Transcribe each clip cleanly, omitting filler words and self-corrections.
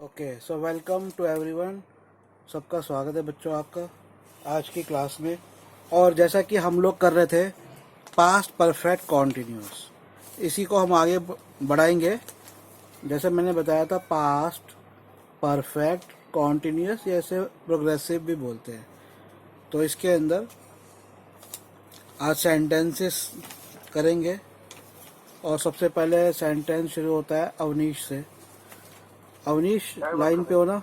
Okay, so welcome to everyone. सबका स्वागत है बच्चों आपका आज की क्लास में। और जैसा कि हम लोग कर रहे थे पास्ट परफेक्ट कॉन्टिन्यूस, इसी को हम आगे बढ़ाएंगे। जैसे मैंने बताया था पास्ट परफेक्ट कॉन्टिन्यूस, या इसे प्रोग्रेसिव भी बोलते हैं। तो इसके अंदर आज सेंटेंसेस करेंगे। और सबसे पहले सेंटेंस शुरू होता है अवनीश से। अवनीश, लाइन पे हो ना?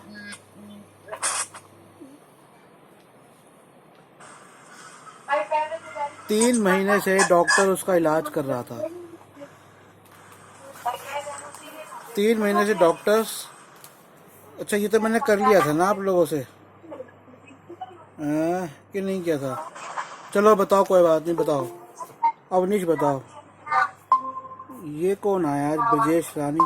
तीन महीने से डॉक्टर उसका इलाज कर रहा था। 3 महीने से डॉक्टर्स। अच्छा, ये तो मैंने कर लिया था ना आप लोगों से, कि नहीं किया था? चलो बताओ, कोई बात नहीं, बताओ। अवनीश बताओ, ये कौन आया आज? ब्रजेश रानी,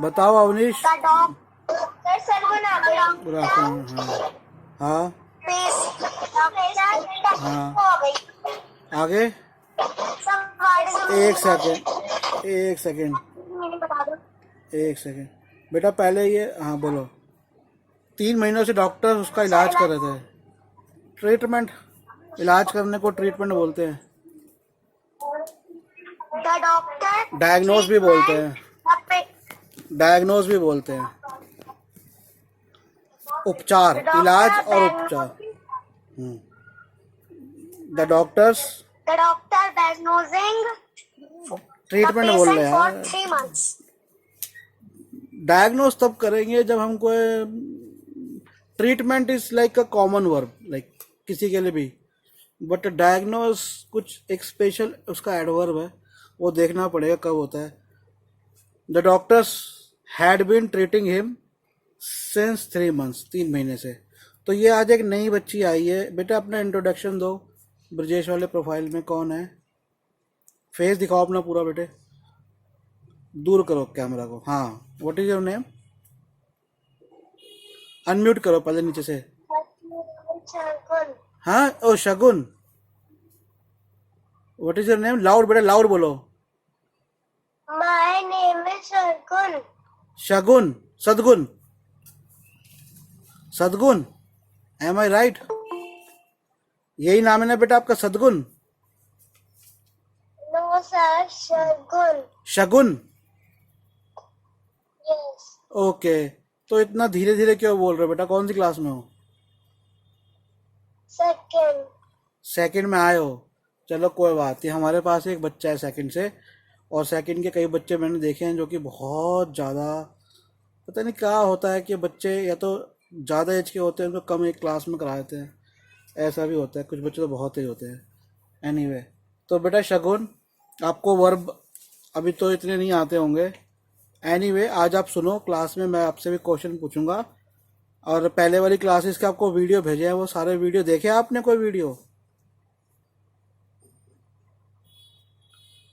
बताओ अवनीश। हाँ हाँ, आगे। एक सेकेंड, एक सेकेंड, एक सेकेंड बेटा, पहले ये, हाँ बोलो। 3 महीनों से डॉक्टर उसका इलाज कर रहे थे। ट्रीटमेंट, इलाज करने को ट्रीटमेंट बोलते हैं। डायग्नोज भी बोलते हैं, डायग्नोज भी बोलते हैं। उपचार, इलाज और उपचार। द डॉक्टर्स ट्रीटमेंट बोल रहे हैं। डायग्नोज तब करेंगे जब हमको, treatment is like a common verb, like किसी के लिए भी। बट डायग्नोज कुछ एक स्पेशल उसका एडवर्ब है, वो देखना पड़ेगा कब होता है। The doctors had been treating him since 3 months, 3 महीने से। तो ये आज एक नई बच्ची आई है। बेटा अपना इंट्रोडक्शन दो। ब्रजेश वाले प्रोफाइल में कौन है? फेस दिखाओ अपना पूरा बेटे, दूर करो कैमरा को। हाँ, what is your name? Unmute करो पहले नीचे से। हाँ, oh Shagun. What is your name? Loud बेटा, लाउड बोलो। My name is Shagun. Shagun, Sadgun, Sadgun, am I right? यही नाम है ना बेटा आपका, Sadgun? No sir, Shagun. Shagun, yes. Okay. तो इतना धीरे धीरे क्यों बोल रहे हो बेटा? कौन सी क्लास में हो? सेकंड। सेकंड में आए हो? चलो कोई बात नहीं। हमारे पास एक बच्चा है सेकंड से, और सेकंड के कई बच्चे मैंने देखे हैं जो कि बहुत ज़्यादा, पता नहीं क्या होता है कि बच्चे या तो ज़्यादा एज के होते हैं, उनको कम एक क्लास में करा देते हैं। ऐसा भी होता है, कुछ बच्चे तो बहुत तेज होते हैं। एनीवे, तो बेटा शगुन, आपको वर्ब अभी तो इतने नहीं आते होंगे। एनीवे, आज आप सुनो, क्लास में मैं आपसे भी क्वेश्चन पूछूंगा। और पहले वाली क्लासेस के आपको वीडियो भेजे हैं, वो सारे वीडियो देखे आपने? कोई वीडियो?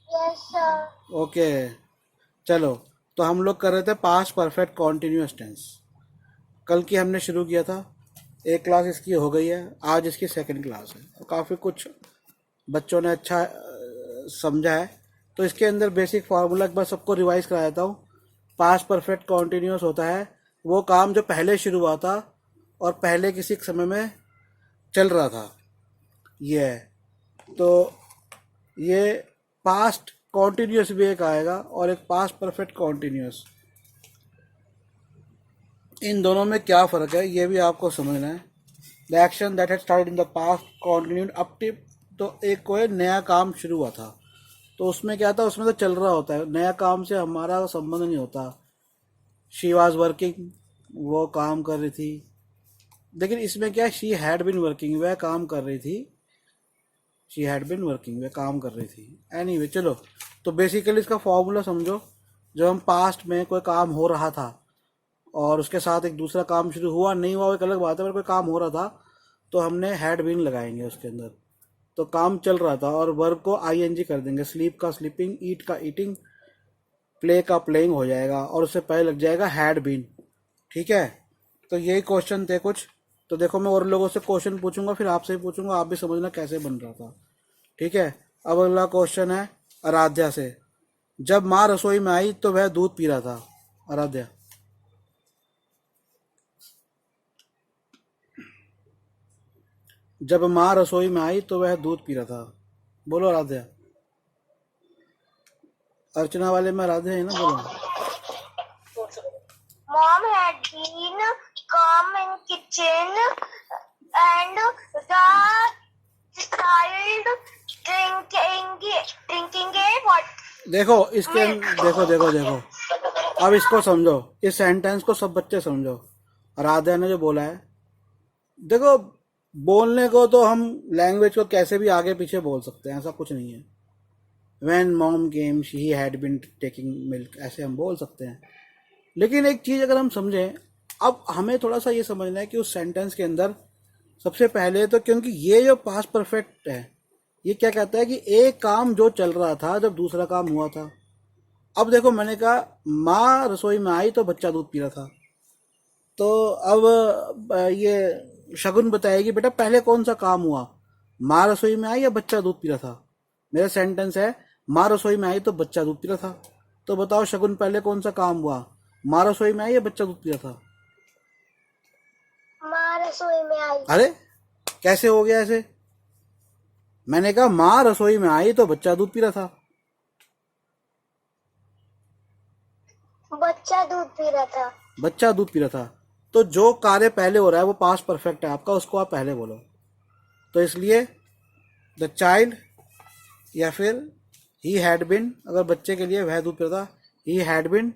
Yes sir. ओके, चलो। तो हम लोग कर रहे थे पास्ट परफेक्ट कॉन्टिन्यूअस टेंस। कल की हमने शुरू किया था, एक क्लास इसकी हो गई है, आज इसकी सेकंड क्लास है। काफ़ी कुछ बच्चों ने अच्छा समझा है। तो इसके अंदर बेसिक फार्मूला एक बार सबको रिवाइज करा देता हूँ। पास्ट परफेक्ट कॉन्टिन्यूअस होता है वो काम जो पहले शुरू हुआ था और पहले किसी समय में चल रहा था, ये है। तो ये पास्ट कॉन्टिन्यूअस भी एक आएगा और एक पास्ट परफेक्ट कॉन्टिन्यूअस। इन दोनों में क्या फ़र्क है ये भी आपको समझना है। The action that had started in the past continued up till, तो एक कोई नया काम शुरू हुआ था, तो उसमें क्या था, उसमें तो चल रहा होता है, नया काम से हमारा संबंध नहीं होता। शी वॉज वर्किंग, वो काम कर रही थी। लेकिन इसमें क्या, शी हैड बिन वर्किंग, वह काम कर रही थी। शी हैड बिन वर्किंग, वह काम कर रही थी। एनीवे, चलो। तो बेसिकली इसका फॉर्मूला समझो। जब हम पास्ट में कोई काम हो रहा था और उसके साथ एक दूसरा काम शुरू हुआ, नहीं हुआ वो एक अलग बात है, पर कोई काम हो रहा था तो हमने हैड बीन लगाएंगे उसके अंदर। तो काम चल रहा था और वर्ब को आईएनजी कर देंगे। स्लीप का स्लीपिंग, ईट का ईटिंग, प्ले का प्लेइंग हो जाएगा, और उससे पहले लग जाएगा हैड बीन। ठीक है? तो यही क्वेश्चन थे कुछ। तो देखो, मैं और लोगों से क्वेश्चन पूछूंगा, फिर आपसे भी पूछूंगा, आप भी समझना कैसे बन रहा था। ठीक है। अब अगला क्वेश्चन है आराध्या से। जब माँ रसोई में आई तो वह दूध पी रहा था। आराध्या। जब माँ रसोई में आई तो वह दूध पी रहा था। बोलो आराध्या। अर्चना वाले में आराध्या है ना, बोलो। Mom had been come in kitchen and the child drinking a what? देखो इसके देखो देखो देखो, अब इसको समझो, इस सेंटेंस को सब बच्चे समझो। आराध्या ने जो बोला है, देखो बोलने को तो हम लैंग्वेज को कैसे भी आगे पीछे बोल सकते हैं, ऐसा कुछ नहीं है। When mom came she had been taking milk, ऐसे हम बोल सकते हैं। लेकिन एक चीज अगर हम समझें, अब हमें थोड़ा सा ये समझना है कि उस सेंटेंस के अंदर सबसे पहले तो, क्योंकि ये जो पास्ट परफेक्ट है ये क्या कहता है कि एक काम जो चल रहा था जब दूसरा काम हुआ था। अब देखो मैंने कहा माँ रसोई में आई तो बच्चा दूध पी रहा था, तो अब ये शगुन बताएगी बेटा पहले कौन सा काम हुआ, माँ रसोई में आई या बच्चा दूध पी रहा था। मेरा सेंटेंस है माँ रसोई में आई तो बच्चा दूध पी रहा था, तो बताओ शगुन पहले कौन सा काम हुआ, माँ रसोई में आई या बच्चा दूध पी रहा था। माँ रसोई में आई। अरे कैसे हो गया ऐसे, मैंने कहा माँ रसोई में आई तो बच्चा दूध पी रहा था। बच्चा दूध पी रहा था। बच्चा दूध पी रहा था, तो जो कार्य पहले हो रहा है वो पास्ट परफेक्ट है आपका, उसको आप पहले बोलो। तो इसलिए द चाइल्ड या फिर ही हैड बिन, अगर बच्चे के लिए वह दूध पी रहा था, he had been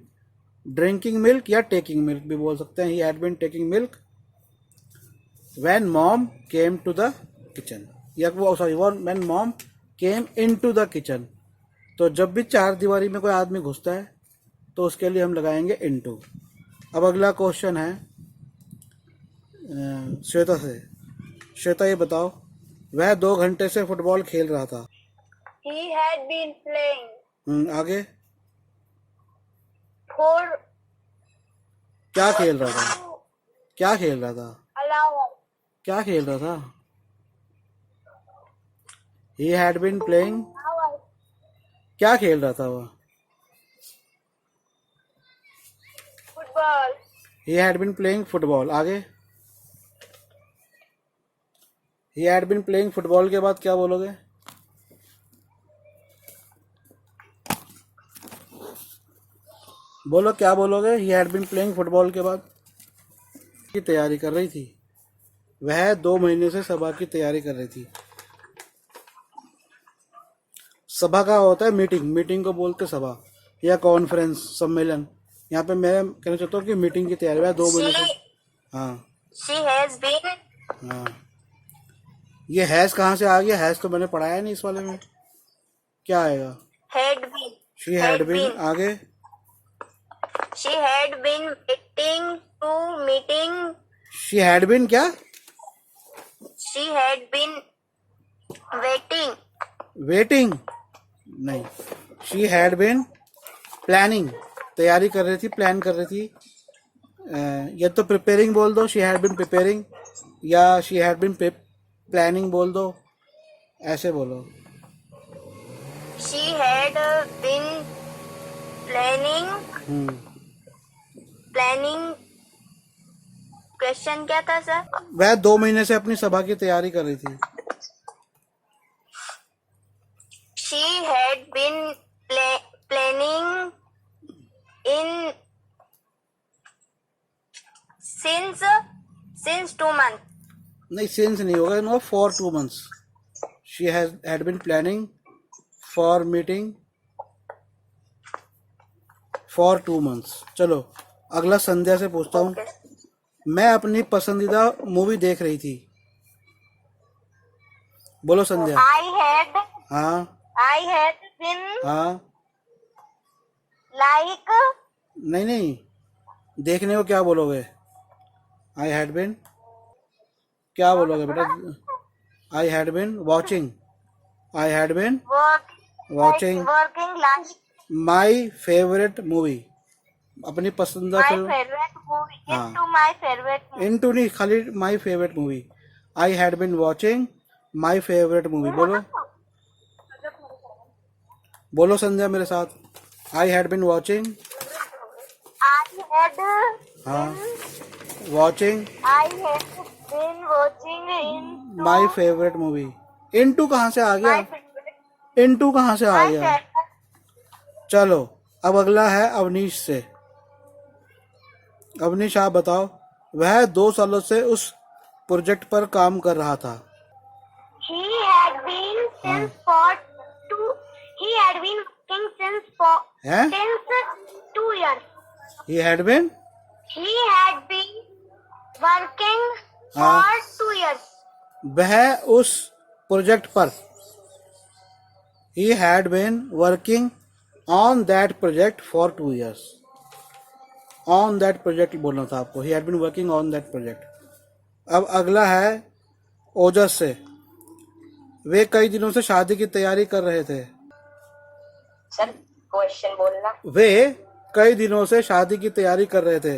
drinking milk या टेकिंग मिल्क भी बोल सकते हैं। He had been taking milk when mom came to the kitchen, या वो sorry when mom came into the kitchen. तो जब भी चार दीवारी में कोई आदमी घुसता है तो उसके लिए हम लगाएंगे इनटू। अब अगला क्वेश्चन है श्वेता से। श्वेता ये बताओ, वह 2 घंटे से फुटबॉल खेल रहा था। He had been playing आगे for क्या खेल रहा था, क्या खेल रहा था, allowance. क्या खेल रहा था। He had been playing, क्या खेल रहा था वह। Football. He had been playing football। आगे He had been playing football के बाद क्या बोलोगे। बोलो क्या बोलोगे। He had been playing football के बाद की तैयारी कर रही थी, वह 2 महीने से सभा की तैयारी कर रही थी। सभा का होता है मीटिंग, मीटिंग को बोलते सभा या कॉन्फ्रेंस, सम्मेलन। यहाँ पे मैं कहना चाहता हूँ कि मीटिंग की तैयारी है 2 महीने से। हाँ She has been. हाँ, ये हैज कहाँ से आ गया, हैज तो मैंने पढ़ाया नहीं इस वाले में, क्या आएगा। Had been. She had been. आगे She had been waiting to meeting. She had been क्या, She had been waiting. Waiting नहीं, शी हैड बीन प्लानिंग, तैयारी कर रही थी, प्लान कर रही थी। या तो प्रिपेयरिंग बोल दो, शी हैड बीन प्रिपेयरिंग, या शी हैड बीन प्लानिंग बोल दो, ऐसे बोलो। She had been planning. Planning. Question क्या था सर। वह 2 महीने से अपनी सभा की तैयारी कर रही थी। She had been planning in since 2 months. नहीं सिंस नहीं होगा, no for 2 months। She had been planning for meeting for 2 months। चलो अगला संध्या से पूछता हूँ। मैं अपनी पसंदीदा मूवी देख रही थी। बोलो संध्या। हाँ I had been हाँ like. नहीं नहीं, देखने को क्या बोलोगे। आई हैड बिन क्या बोलोगे बेटा। I had been watching, I had been watching Working lunch. My favourite movie, अपनी पसंदीदा My फिल्म। favorite movie. हाँ। Into my favorite movie. Into नहीं, खाली my favourite movie. I had been watching my favourite movie. बोलो बोलो संध्या मेरे साथ। I had been watching. I had हाँ, watching I had been watching into my favourite movie. Into कहाँ से आ गया? my favorite इनटू कहाँ से आ my गया? favorite चलो अब अगला है अवनीश से। अवनीश आप बताओ, वह 2 सालों से उस प्रोजेक्ट पर काम कर रहा था। he had been हाँ since for two he had been working है, since 2 years. He had bin, He had been working हाँ, for 2 years. वह उस प्रोजेक्ट पर, he had been working on that project for 2 years। On that project बोलना था आपको, he had been working on that project. अब अगला है ओजस से। वे कई दिनों से शादी की तैयारी कर रहे थे। सर क्वेश्चन बोलना। वे कई दिनों से शादी की तैयारी कर रहे थे।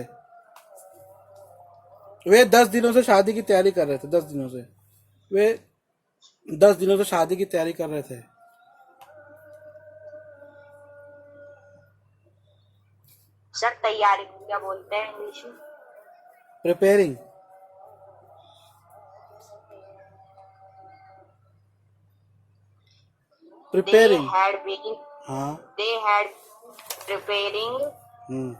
वे 10 दिनों से शादी की तैयारी कर रहे थे। 10 दिनों से, वे 10 दिनों से शादी की तैयारी कर रहे थे। सर तैयारी को क्या बोलते हैं इंग्लिश में? Preparing. Preparing, They had preparing hmm,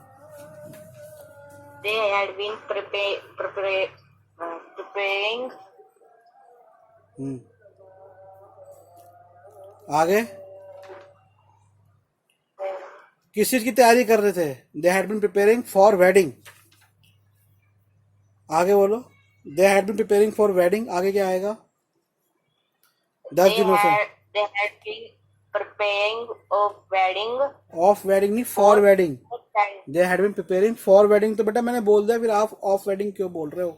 they had been preparing hmm. आगे किस चीज की तैयारी कर रहे थे? They had been preparing for wedding. आगे बोलो, they had been preparing for wedding. आगे क्या आएगा? 10 दिनों से। they had been preparing of wedding of wedding नहीं, for wedding. They had been preparing for wedding तो बेटा मैंने बोल दिया, फिर आप ऑफ वेडिंग क्यों बोल रहे हो?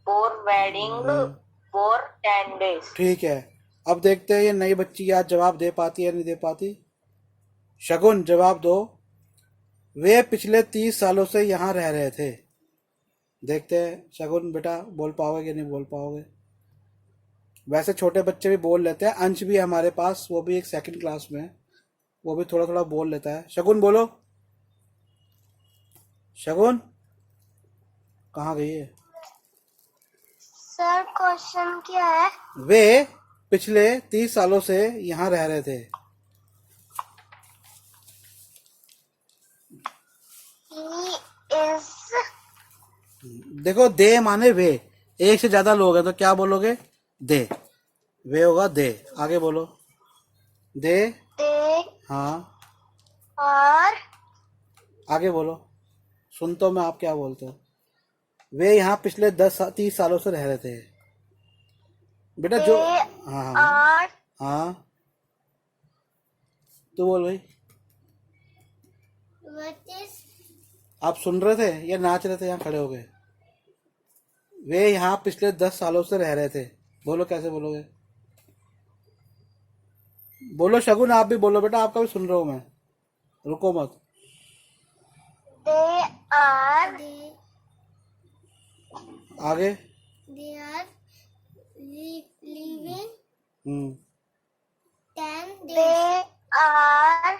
for wedding for 10 days. ठीक है, अब देखते हैं ये नई बच्ची आज जवाब दे पाती है नहीं दे पाती। शगुन जवाब दो। वे पिछले 30 सालों से यहाँ रह रहे थे। देखते हैं शगुन बेटा बोल पाओगे कि नहीं बोल पाओगे। वैसे छोटे बच्चे भी बोल लेते हैं। अंश भी है हमारे पास, वो भी एक 2nd क्लास में है, वो भी थोड़ा थोड़ा बोल लेता है। शगुन बोलो। शगुन कहाँ गई है? सर क्वेश्चन क्या है? वे पिछले 30 सालों से यहाँ रह रहे थे। He is देखो दे माने वे, एक से ज्यादा लोग हैं तो क्या बोलोगे? दे। वे होगा दे। आगे बोलो। दे, they हाँ, are आगे बोलो। सुन तो मैं आप क्या बोलते हो। वे यहाँ पिछले 30 सालों से रह रहे थे। बेटा जो, हाँ हाँ are हाँ, तू बोल भाई। what is आप सुन रहे थे या नाच रहे थे यहाँ खड़े हो गए? वे यहाँ पिछले 10 सालों से रह रहे थे। बोलो कैसे बोलोगे? बोलो शगुन, आप भी बोलो बेटा, आपका भी सुन रहा हूँ मैं, रुको मत। they are आगे, they are living hmm, 10 days. They are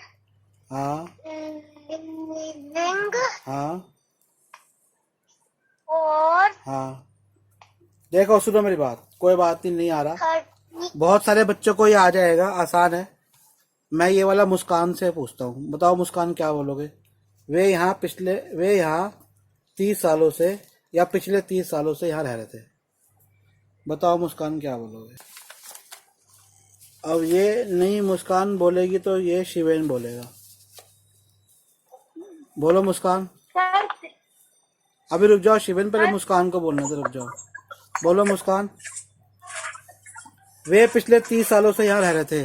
हाँ living हाँ for हाँ। देखो सुनो मेरी बात, कोई बात नहीं आ रहा, 30 बहुत सारे बच्चों को ये आ जाएगा, आसान है। मैं ये वाला मुस्कान से पूछता हूँ, बताओ मुस्कान क्या बोलोगे? वे यहाँ 30 सालों से या पिछले 30 सालों से यहाँ रह रहे थे। बताओ मुस्कान क्या बोलोगे? अब ये नहीं मुस्कान बोलेगी तो ये शिवेन बोलेगा। बोलो मुस्कान। अभी रुक जाओ शिवेन, पहले मुस्कान को बोलने दो, रुक जाओ। बोलो मुस्कान। वे पिछले 30 सालों से यहाँ रह रहे थे।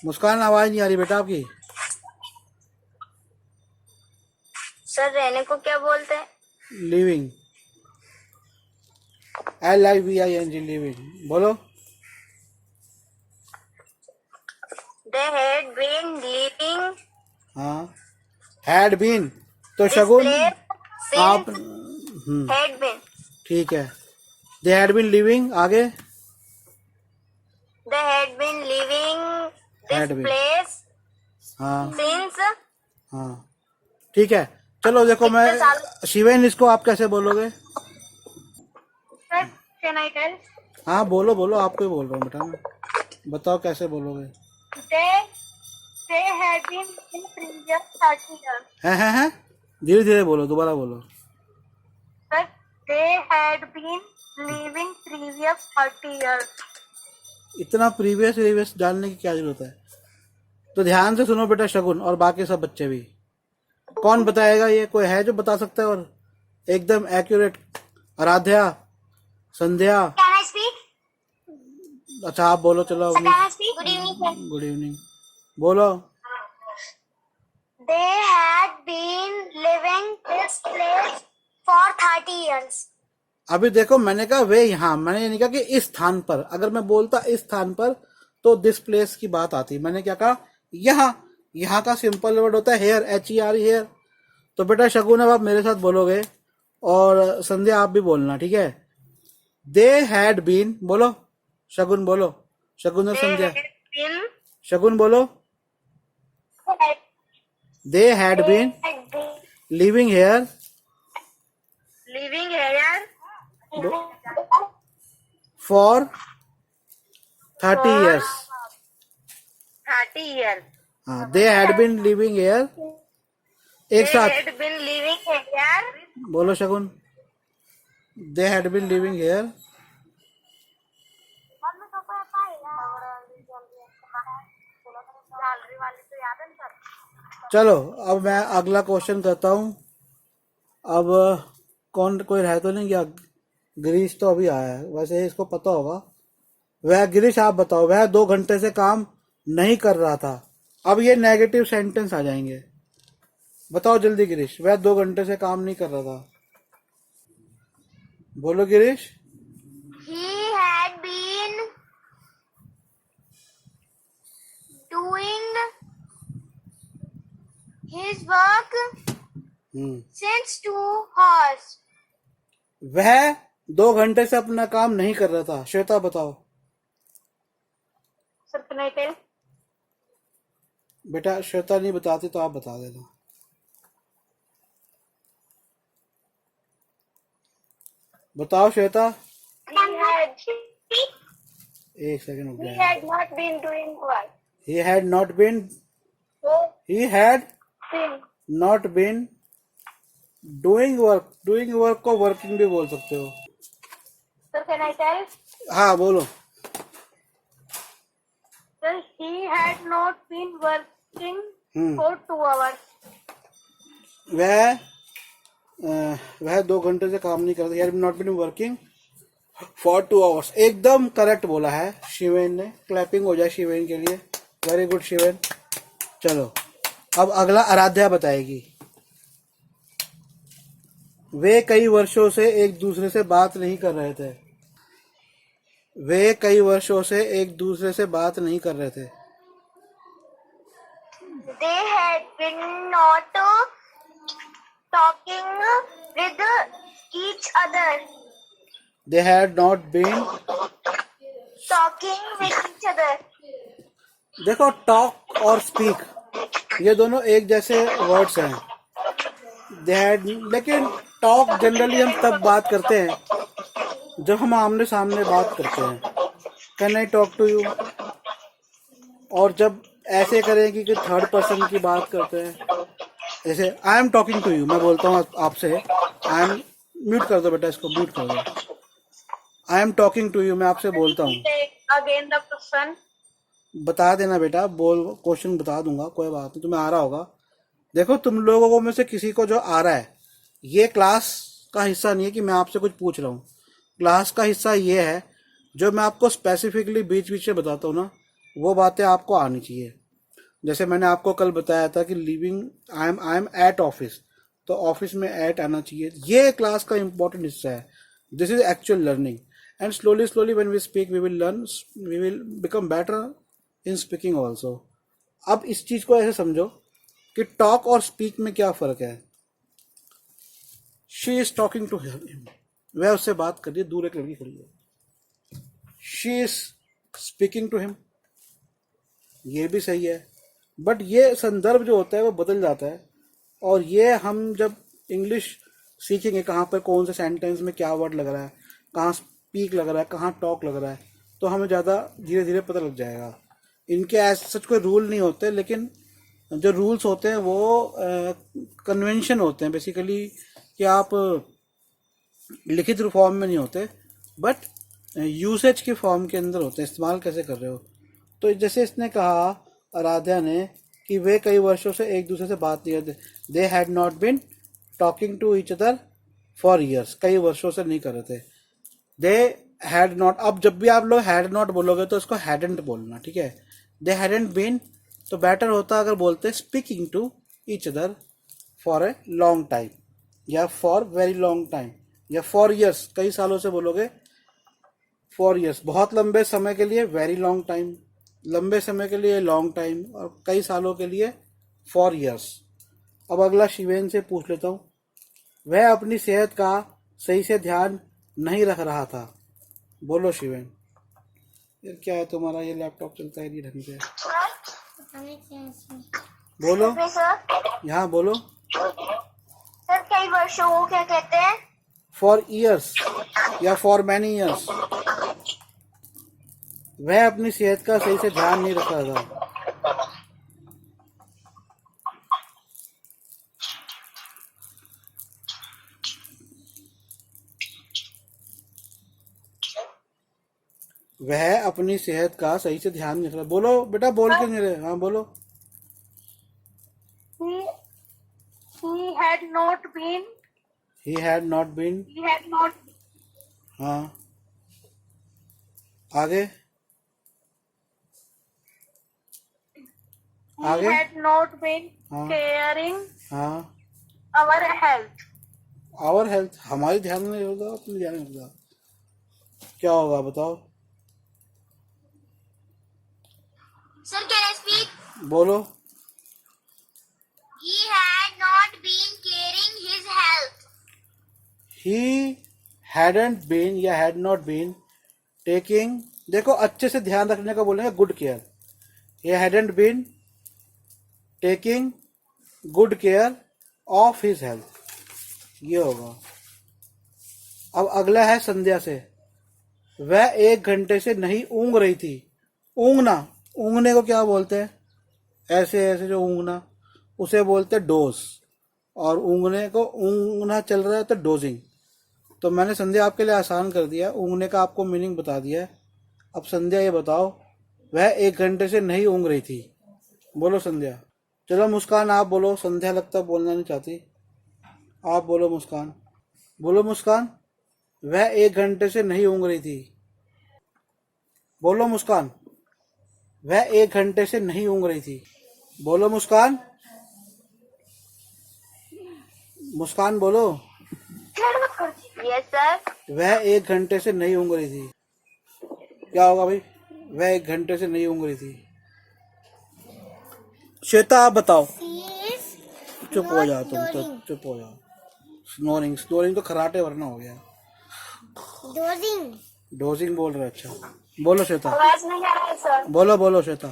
मुस्कान आवाज नहीं आ रही बेटा आपकी। सर रहने को क्या बोलते हैं? Living, LIVING, living. बोलो। They had been living हाँ, हैड बीन तो शगुन आप, had been ठीक है। They had been living. आगे, they had been leaving Had this been. place हाँ since हाँ ठीक है। चलो देखो मैं कितने साल- शिवेन, इसको आप कैसे बोलोगे? Sir, can I tell? हाँ बोलो बोलो, आपको ही बोल रहा हूँ बेटा मैं, बताओ कैसे बोलोगे? They had been in previous 30 years. है धीरे धीरे बोलो, दोबारा बोलो। Sir, they had been living previous 30 years. इतना प्रीवियस जानने की क्या जरूरत है? तो ध्यान से सुनो बेटा शगुन और बाकी सब बच्चे भी। कौन बताएगा? ये कोई है जो बता सकता है और एकदम accurate? Aaradhya, Sandhya, Can I speak? अच्छा आप बोलो, चलो Sir, अपनी। can I speak? Good evening, sir. Good evening, बोलो। They had been living this place for 30 years. अभी देखो मैंने कहा वे यहाँ, मैंने ये नहीं कहा कि इस स्थान पर। अगर मैं बोलता इस स्थान पर तो दिस प्लेस की बात आती। मैंने क्या कहा? यहाँ। यहाँ का सिंपल वर्ड होता है हेयर, HER, हेयर। तो बेटा शगुन अब आप मेरे साथ बोलोगे और संध्या आप भी बोलना, ठीक है? दे हैड बीन, बोलो शगुन, बोलो शगुन और They Sandhya. had been Shagun बोलो। They had been living here living here for 30 years। 30 years. हाँ, they had been living here. एक They साथ had been living here बोलो Shagun. They had been living here. चलो अब मैं अगला क्वेश्चन करता हूँ। अब कौन, कोई रह तो नहीं गया? गिरीश तो अभी आया है, वैसे इसको पता होगा। वह गिरीश आप बताओ, वह 2 घंटे से काम नहीं कर रहा था। अब ये नेगेटिव सेंटेंस आ जाएंगे, बताओ जल्दी गिरीश। वह 2 घंटे से काम नहीं कर रहा था, बोलो Girish. he had been doing his work since 2 hours. वह 2 घंटे से अपना काम नहीं कर रहा था। श्वेता बताओ। Sir, can I tell? बेटा श्वेता नहीं बताती तो आप बता देना। बताओ श्वेता। एक सेकंड रुक He जाए। had not been doing work. He had not been, So, he had been not been doing work। Doing work को वर्किंग भी बोल सकते हो। Sir, can I tell? हाँ बोलो। Sir, he had not been working hmm for 2 hours. वह 2 घंटे से काम नहीं करता। He had not been working for 2 hours। एकदम करेक्ट बोला है शिवेन ने। क्लैपिंग हो जाए शिवेन के लिए। Very good Shiven. चलो अब अगला आराध्या बताएगी। वे कई वर्षों से एक दूसरे से बात नहीं कर रहे थे। वे कई वर्षों से एक दूसरे से बात नहीं कर रहे थे। They had been not talking with each other. They had not been, Talking with each other. देखो टॉक और स्पीक ये दोनों एक जैसे वर्ड्स हैं। They had, लेकिन टॉक जनरली हम तब बात करते हैं जब हम आमने सामने बात करते हैं। Can I talk to you? और जब ऐसे करें कि थर्ड पर्सन की बात करते हैं, जैसे I am talking to you, मैं बोलता हूँ आपसे। आई एम, म्यूट कर दो बेटा इसको, म्यूट कर दो। I am talking to you, मैं आपसे बोलता हूँ। Again the question. बता देना बेटा, बोल क्वेश्चन बता दूंगा, कोई बात नहीं, तुम्हें आ रहा होगा। देखो तुम लोगों को में से किसी को जो आ रहा है, ये क्लास का हिस्सा नहीं है कि मैं आपसे कुछ पूछ रहा हूँ। क्लास का हिस्सा ये है जो मैं आपको स्पेसिफिकली बीच बीच में बताता हूँ ना, वो बातें आपको आनी चाहिए। जैसे मैंने आपको कल बताया था कि living, I am at office, तो ऑफिस में एट आना चाहिए। ये क्लास का इंपॉर्टेंट हिस्सा है। This is actual learning and slowly when we speak we will learn, we will become better in speaking also. अब इस चीज को ऐसे समझो कि टॉक और स्पीक में क्या फर्क है। She is talking to him, वह उससे बात कर रही है, दूर एक लड़की खड़ी है। She is speaking to him, ये भी सही है, बट ये संदर्भ जो होता है वो बदल जाता है। और ये हम जब इंग्लिश सीखेंगे कहाँ पर कौन से सेंटेंस में क्या वर्ड लग रहा है, कहाँ स्पीक लग रहा है, कहाँ टॉक लग रहा है, तो हमें ज़्यादा धीरे धीरे पता लग जाएगा। इनके ऐसे सच कोई रूल नहीं होते, लेकिन जो रूल्स होते हैं वो कन्वेंशन होते हैं बेसिकली, कि आप लिखित फॉर्म में नहीं होते, बट यूसेज के फॉर्म के अंदर होते हैं, इस्तेमाल कैसे कर रहे हो। तो जैसे इसने कहा आराध्या ने कि वे कई वर्षों से एक दूसरे से बात नहीं करते, they had not been talking to each other for years, कई वर्षों से नहीं कर रहे थे। दे हैड नॉट, अब जब भी आप लोग हैड नॉट बोलोगे तो इसको हैडेंट बोलना, ठीक है। दे हैडेंट बीन, तो बेटर होता अगर बोलते speaking to each other for a long time, या फॉर वेरी लॉन्ग टाइम, या फॉर ईयर्स, कई सालों से बोलोगे फॉर ईयर्स, बहुत लंबे समय के लिए वेरी लॉन्ग टाइम, लंबे समय के लिए लॉन्ग टाइम, और कई सालों के लिए फॉर ईयर्स। अब अगला शिवेन से पूछ लेता हूँ, वह अपनी सेहत का सही से ध्यान नहीं रख रहा था। बोलो शिवेन। यार क्या है तुम्हारा, ये लैपटॉप चलता है नहीं ढंग से, बोलो सर यहाँ बोलो। सर कई वर्षों को क्या कहते हैं? फॉर ईयर्स या फॉर मैनी ईयर्स। वह अपनी सेहत का सही से ध्यान नहीं रख रहा था। वह अपनी सेहत का सही से ध्यान नहीं रख रहा। बोलो बेटा, बोल के नहीं रहे, हाँ बोलो। He had not been. He had not been, He had not. हाँ आगे He आगे, had not been हाँ caring हाँ। our health. आवर हेल्थ, हमारी ध्यान नहीं होगा, अपनी ध्यान नहीं होगा, क्या होगा बताओ। Sir, can I speak? बोलो। He had not been caring his health. He hadn't been या had not been taking, देखो अच्छे से ध्यान रखने का बोलेंगे good care. He hadn't been taking good care of his health, ये होगा। अब अगला है संध्या से, वह 1 घंटे से नहीं ऊँग रही थी। ऊँगना, ऊँगने को क्या बोलते हैं, ऐसे ऐसे जो ऊँगना, उसे बोलते हैं डोज, और ऊँगने को ऊँगना चल रहा है तो डोजिंग। तो मैंने संध्या आपके लिए आसान कर दिया, ऊँगने का आपको मीनिंग बता दिया है। अब संध्या ये बताओ, वह 1 घंटे से नहीं ऊँग रही थी। बोलो संध्या। चलो मुस्कान आप बोलो, संध्या लगता बोलना नहीं चाहती, आप बोलो मुस्कान। बोलो मुस्कान, वह 1 घंटे से नहीं ऊँग रही थी। बोलो मुस्कान, वह 1 घंटे से नहीं ऊँग रही थी। बोलो मुस्कान, मुस्कान बोलो। Yes, sir. वह 1 घंटे से नहीं ऊँग रही थी, क्या होगा भाई, वह 1 घंटे से नहीं ऊँग रही थी। श्वेता आप बताओ। चुप हो जाओ तुम तो, चुप हो जाओ। स्नोरिंग, स्नोरिंग तो खराटे वरना हो गया। Dozing. डोजिंग बोल रहे, अच्छा बोलो श्वेता। आवाज नहीं आ रहा है सर। बोलो बोलो श्वेता।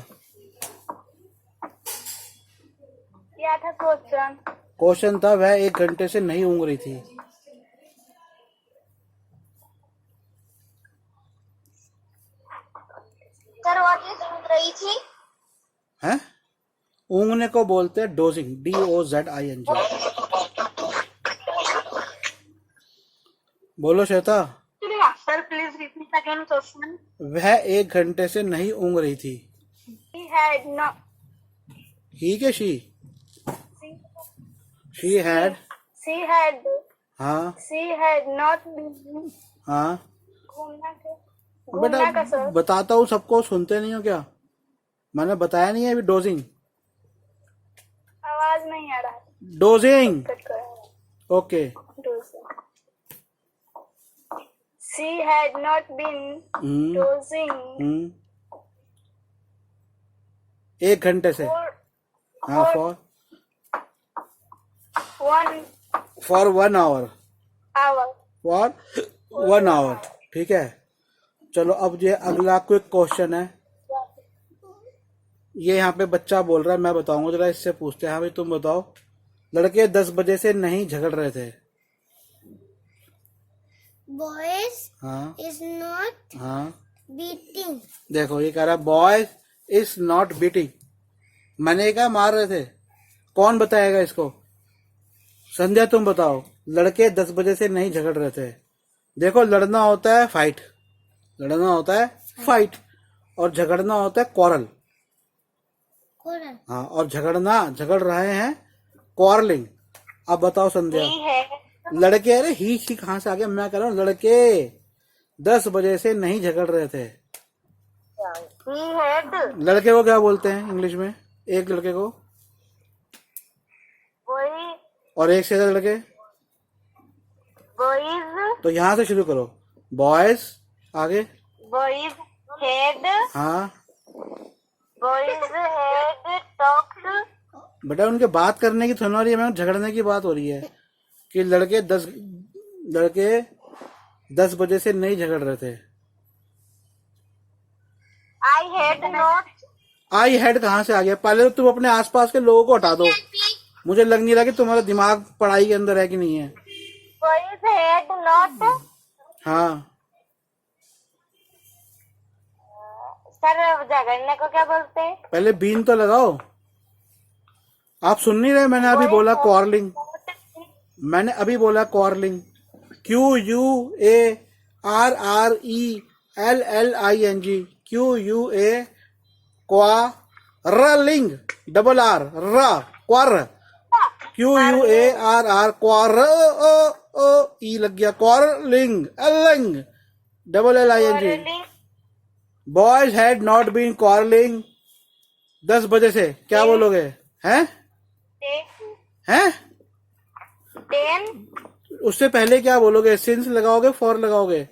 क्या था क्वेश्चन? क्वेश्चन था वह 1 घंटे से नहीं ऊँग रही थी। सर और ये सुन रही थी। हैं, ऊँगने को बोलते हैं डोजिंग, DOZING। बोलो Shweta. Sir please repeat again question. वह 1 घंटे से नहीं ऊँग रही थी। He had not. ही के शी हैड, She had. हाँ She had not been. हाँ घूमना का बेटा, सर। बताता हूँ सबको, सुनते नहीं हो क्या, मैंने बताया नहीं है अभी। डोजिंग, आवाज नहीं आ रहा है। डोजिंग, कट करो। Okay. She had not been dozing 1 घंटे से, हाँ for 1 hour, hour. For 1 hour, ठीक है। चलो अब ये अगला क्विक क्वेश्चन है। ये यहाँ पे बच्चा बोल रहा है, मैं बताऊंगा, जरा इससे पूछते हैं। हाँ भाई तुम बताओ, लड़के 10 बजे से नहीं झगड़ रहे थे। Boys हाँ is not हाँ, beating. देखो ये कह रहा है बॉयज इज नॉट बीटिंग। मैंने कहा मार रहे थे। कौन बताएगा इसको? संध्या तुम बताओ, लड़के 10 बजे से नहीं झगड़ रहे थे। देखो लड़ना होता है फाइट, लड़ना होता है फाइट, और झगड़ना होता है क्वारल। Quarrel. हाँ, और झगड़ रहे हैं क्वारलिंग। अब बताओ संध्या, He had लड़के, अरे ही कहाँ से आ गया? मैं कह रहा हूँ लड़के 10 बजे से नहीं झगड़ रहे थे। he had लड़के को क्या बोलते हैं इंग्लिश में? एक लड़के को boy और एक से ज्यादा लड़के, boys तो यहाँ से शुरू करो। बॉयज, आगे। boys had हाँ boys had talked बेटा, उनके बात करने की थोड़ी हो रही है, मैम झगड़ने की बात हो रही है कि लड़के 10 बजे से नहीं झगड़ रहे थे। I had not I head कहाँ से आ गया? पहले तो तुम अपने आसपास के लोगों को हटा दो। मुझे लग नहीं रहा कि तुम्हारा दिमाग पढ़ाई के अंदर है कि नहीं है। boys had not हाँ, सर झगड़ने को क्या बोलते हैं? पहले बीन तो लगाओ। आप सुन नहीं रहे? मैंने अभी बोला क्वारलिंग, मैंने अभी बोला quarrelling. QUARRELLING, QUA, quarrelling, double R, quar, QUARR, quar, E लग गया, quarrelling, elling, double LING। Quarreling boys had not been quarrelling 10 बजे से, क्या बोलोगे? हैं? हैं? 10 उससे पहले क्या बोलोगे? सिंस लगाओगे, फॉर लगाओगे?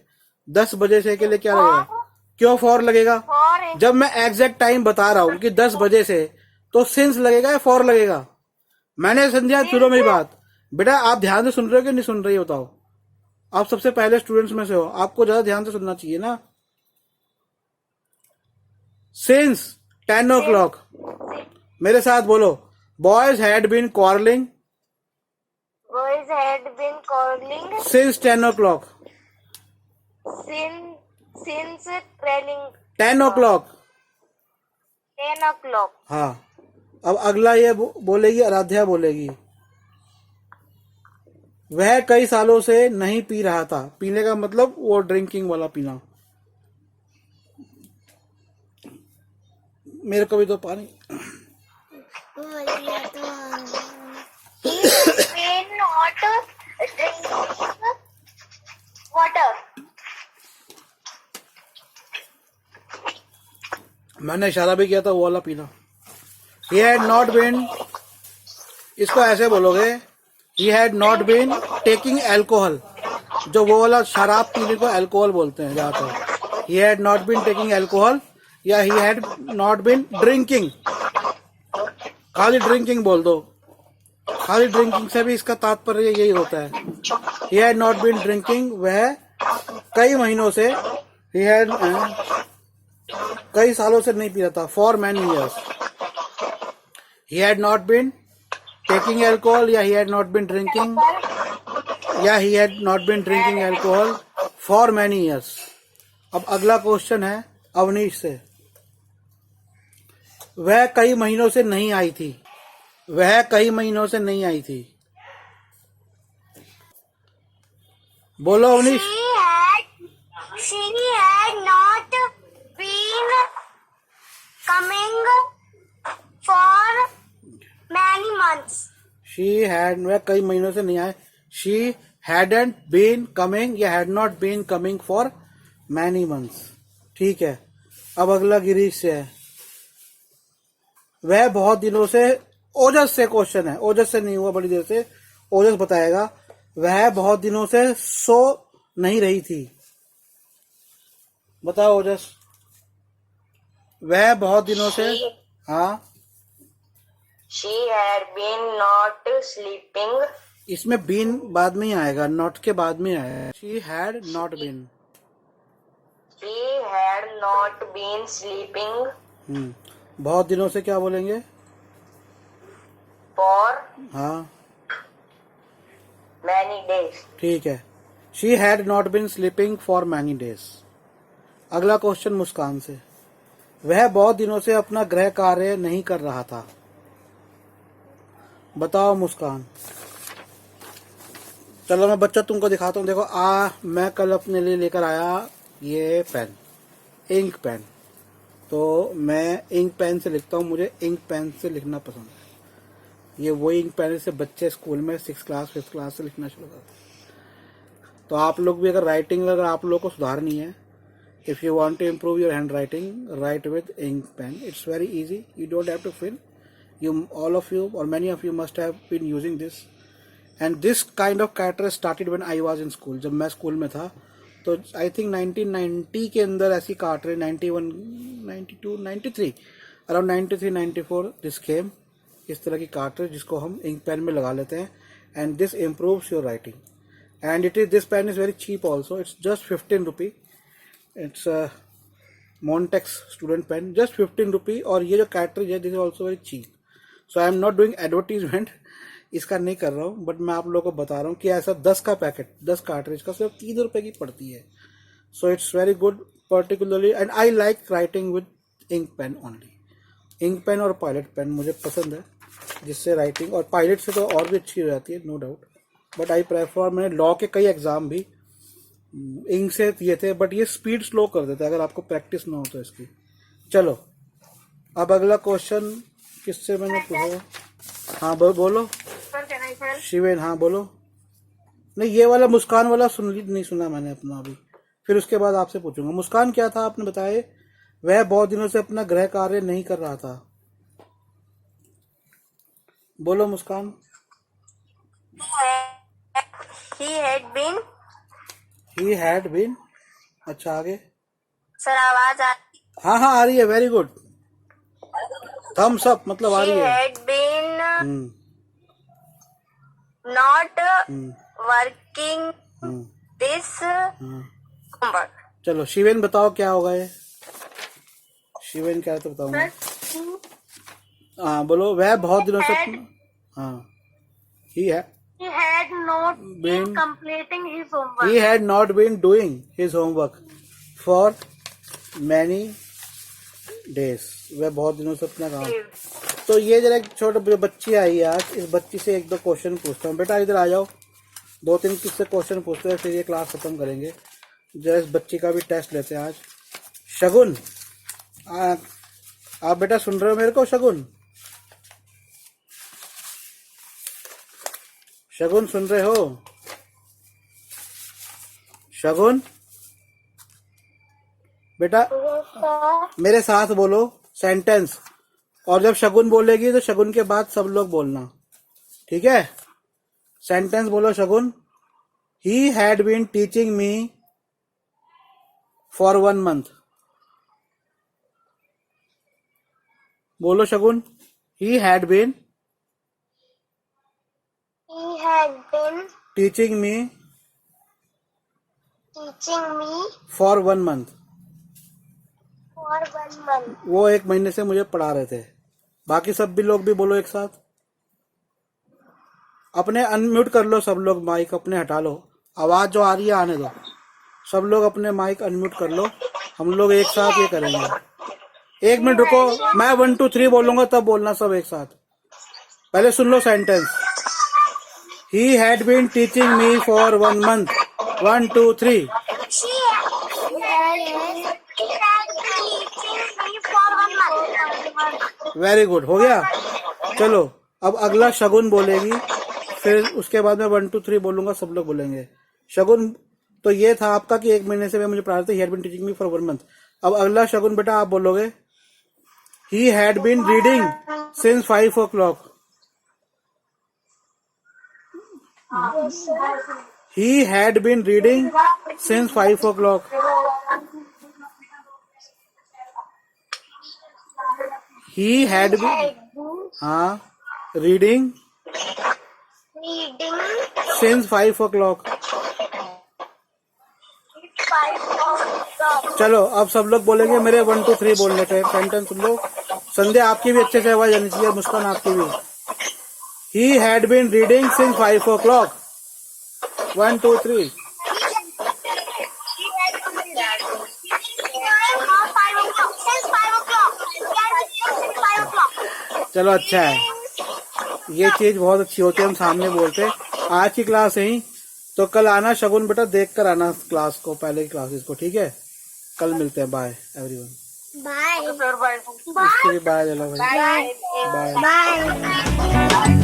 10 बजे से के लिए क्या लगेगा? क्यों फॉर लगेगा? for जब मैं एग्जैक्ट टाइम बता रहा हूँ कि 10 बजे से, तो सिंस लगेगा या फॉर लगेगा? मैंने संध्या सुनो मेरी बात। बेटा आप ध्यान से सुन रहे हो कि नहीं सुन रही हो? बताओ, आप सबसे पहले स्टूडेंट्स में से हो, आपको ज्यादा ध्यान से सुनना चाहिए ना। सिंस 10 o'clock, मेरे साथ बोलो, boys had been quarrelling boys had been quarreling since 10 o'clock। since trailing 10 o'clock। 10 o'clock. हाँ, अब अगला ये बोलेगी, आराध्या बोलेगी, वह कई सालों से नहीं पी रहा था। पीने का मतलब वो ड्रिंकिंग वाला पीना। मेरे को भी तो पानी। He may not drink water. मैंने इशारा भी किया था वो वाला पीना। He had not been, इसको ऐसे बोलोगे, He had not been taking alcohol, जो वो वाला शराब पीने को अल्कोहल बोलते हैं ज्यादातर। He had not been taking alcohol या He had not been drinking, खाली ड्रिंकिंग बोल दो। खाली ड्रिंकिंग से भी इसका तात्पर्य यही होता है। He had not been drinking, वह कई महीनों से, He had कई सालों से नहीं पी रहा था, for many years। He had not been taking alcohol या he had not been drinking या he had not been drinking alcohol for many years। अब अगला क्वेश्चन है अवनीश से। वह कई महीनों से नहीं आई थी। वह कई महीनों से नहीं आई थी। बोलो Avnish. She had not been coming for many months. She had, वह कई महीनों से नहीं आए। शी हैडंट बीन कमिंग या had not been coming for many months. ठीक है, अब अगला गिरीश से है। वह बहुत दिनों से, ओजस से क्वेश्चन है, ओजस से नहीं हुआ बड़ी देर से, ओजस बताएगा। वह बहुत दिनों से सो नहीं रही थी। बताओ ओजस। वह बहुत दिनों से, हाँ, She had been not sleeping. इसमें बीन बाद में ही आएगा, नॉट के बाद में आएगा। She had not been. He had not been sleeping बहुत दिनों से क्या बोलेंगे? for हाँ many days. ठीक है. She had not been sleeping for many days. अगला क्वेश्चन मुस्कान से. वह बहुत दिनों से अपना गृह कार्य नहीं कर रहा था. बताओ मुस्कान. चलो मैं बच्चा तुमको दिखाता हूँ. देखो मैं कल अपने लिए लेकर आया ये पेन, इंक पेन. तो मैं इंक पेन से लिखता हूँ. मुझे इंक पेन से लिखना पसंद है. ये वही इंक पेन से बच्चे स्कूल में 6th क्लास 5th क्लास से लिखना शुरू करते हैं. तो आप लोग भी अगर राइटिंग अगर आप लोग को सुधारनी है, if you want to improve your handwriting, write with ink pen. It's very easy. You don't have to fill. You, all of you or many of you must have been using this, and this kind of character started when I was in school. जब मैं school में था तो I think 1990 के अंदर ऐसी quarter 91, 92, 93, around 93, 94 this came. इस तरह की कार्टर जिसको हम इंक पेन में लगा लेते हैं, and this improves your writing. And this pen is very cheap also. It's just 15 rupee. It's a Montex student pen, just 15 rupee. और ये जो cartridge है this is also very cheap. So I am not doing advertisement, इसका नहीं कर रहा हूँ, but मैं आप लोगों को बता रहा हूँ कि ऐसा 10 का पैकेट 10 कार्ट्रिज का सिर्फ 3 रुपए की पड़ती है. So it's very good particularly, and I like writing with ink pen only. Ink pen और पायलट पेन मुझे पसंद है, जिससे राइटिंग, और पायलट से तो और भी अच्छी हो जाती है no doubt, but I prefer. मैंने लॉ के कई एग्जाम भी इंक से दिए थे, बट ये स्पीड स्लो कर देता है अगर आपको प्रैक्टिस ना हो तो इसकी. चलो अब अगला क्वेश्चन किससे मैंने पूछा? हाँ बोलो शिवेन. हाँ बोलो. नहीं ये वाला मुस्कान वाला नहीं सुना मैंने अपना अभी, फिर उसके बाद आपसे पूछूंगा. मुस्कान क्या था आपने बताए? वह बहुत दिनों से अपना गृह कार्य नहीं कर रहा था. बोलो मुस्कान. He had been. अच्छा आगे. सर आवाज आ हाँ आ रही है. Very good. थम्स अप मतलब आ रही है. She had been not working this homework. चलो शिवेन बताओ क्या होगा ये. शिवेन क्या है तो बताऊंगा. हाँ बोलो. वह बहुत दिनों से. हाँ he had not been completing his homework. He had not been doing his homework for many days. वह बहुत दिनों से अपना काम. तो ये जरा एक छोटा बच्ची आई है आज, इस बच्ची से 1-2 क्वेश्चन पूछता हूँ. बेटा इधर आ जाओ. 2-3 किससे क्वेश्चन पूछते हैं, फिर ये क्लास खत्म करेंगे. जरा इस बच्ची का भी टेस्ट लेते हैं आज. शगुन आप बेटा सुन रहे हो मेरे को? शगुन सुन रहे हो? शगुन बेटा मेरे साथ बोलो सेंटेंस, और जब शगुन बोलेगी तो शगुन के बाद सब लोग बोलना, ठीक है? सेंटेंस बोलो Shagun. He had been teaching me for 1 month. बोलो Shagun. He had been teaching me for 1 month. वो 1 महीने से मुझे पढ़ा रहे थे. बाकी सब भी लोग भी बोलो एक साथ. अपने अनम्यूट कर लो सब लोग. माइक अपने हटा लो. आवाज जो आ रही है आने दो. सब लोग अपने माइक अनम्यूट कर लो. हम लोग एक साथ ये करेंगे. 1 मिनट रुको. मैं 1 2 3 बोलूंगा तब बोलना सब एक साथ. पहले सुन लो sentence. He had been teaching me for 1 month. 1 2 3. Very good. हो गया. चलो अब अगला शगुन बोलेगी, फिर उसके बाद मैं 1 2 3 बोलूंगा, सब लोग बोलेंगे. शगुन तो ये था आपका कि 1 महीने से मैं मुझे पढ़ा रहे थे. He had been teaching me for 1 month. अब अगला शगुन बेटा आप बोलोगे. He had been reading since 5 o'clock. He had been reading since 5 o'clock. He had been reading since 5 o'clock. चलो अब सब लोग बोलेंगे मेरे 1 2 3 बोलने के सेंटेंस सुन लो। संध्या आपकी भी अच्छे से आवाज आनी चाहिए, मुस्कान आपकी भी। He had been reading since 5 o'clock। 1 2 3। चलो अच्छा है, ये चीज बहुत अच्छी होती है, हम सामने बोलते हैं। आज की क्लास यही, तो कल आना शगुन बेटा, देख कर आना क्लास को, पहले की क्लासेस को, ठीक है। कल मिलते हैं, bye everyone. Bye bye bye, चलो भाई, बाय। बाय।